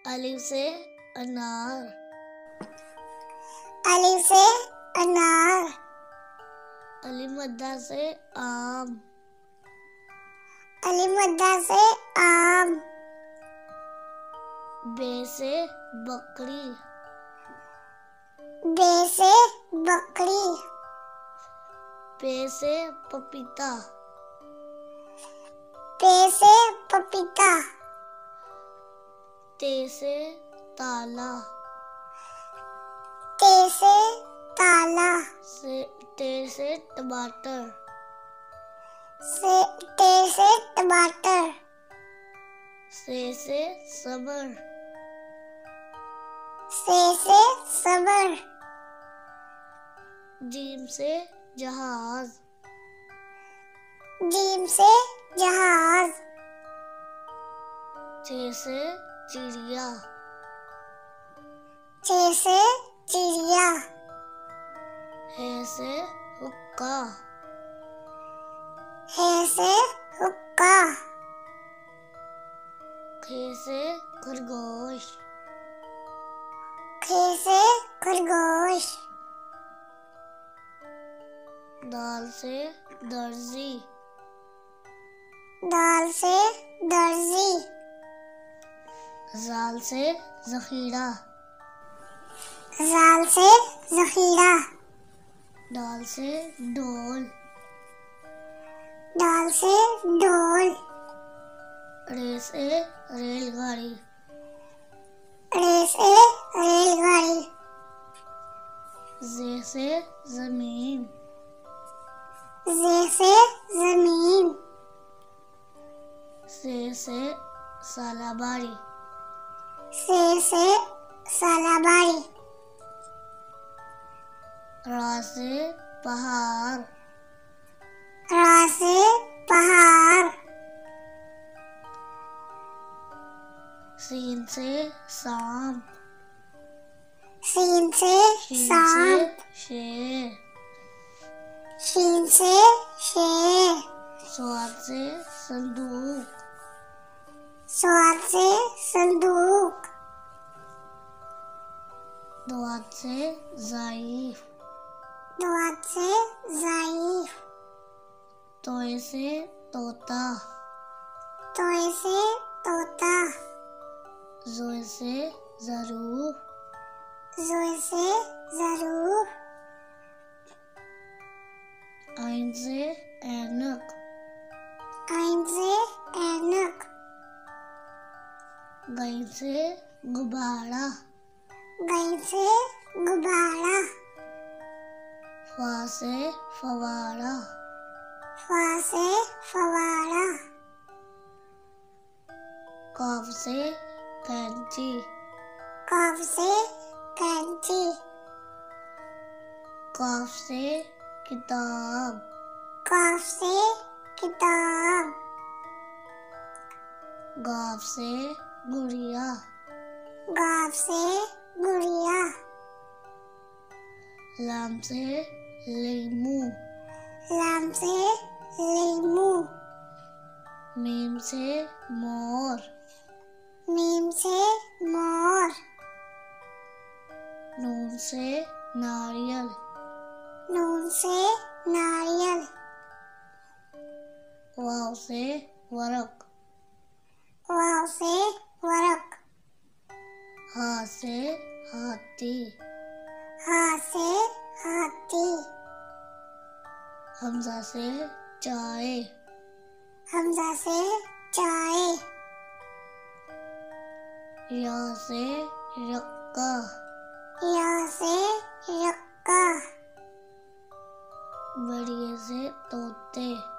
अलिफ से अनार। अलिफ से अनार। अलिफ मद्दा से आम। अलिफ मद्दा से आम। बे से बकरी। बे से बकरी। पे से पपीता। पे से पपीता। ते से ताला। ते से ताला। ते से टमाटर। ते से टमाटर। से सबर। से सबर। जीम से जहाज। जीम से जहाज। चे से चिड़िया। चे से चिड़िया। हे से हुक्का। हे से हुक्का। खे से खरगोश। खे से खरगोश। दाल से दर्जी। दाल से दर्जी। जाल से जखीरा। जाल से जखीरा। दाल से ढोल। दाल से ढोल। रे से रेलगाड़ी। रे से रेलगाड़ी। जे से जमीन। जे से जमीन। से सालाबारी। से सालाबारी। रा से पहाड़। रा से पहाड़। सीन से सांप। सीन से शीन सांप। से शेर। शीन से शेर। स्वाद से संदूक। स्वाद से संदूक। दुआत से ज़ाइफ। दुआत से ज़ाइफ। तोए से तोता। तोए से तोता। ज़ोए से ज़रूफ। ज़ोए से ज़रूफ। आइन से ऐनक। आइन से ऐनक। गैन से गुब्बारा। गैन से गुब्बारा। फा से फवारा। फा से फवारा। काफ से कैंची। काफ से कैंची। काफ से किताब। काफ से किताब। गाफ से गुड़िया। गाफ से गुड़िया। लाम से लीमू। लाम से लीमू। मीम से मोर। मीम से मोर। नून से नारियल। नून से नारियल। वाव से वरक। वाव से वरक। हा से हाथी। हा से हाथी। हमजा से चाय। हमजा से चाय। या से यक्का। या से यक्का। बड़िए से तोते।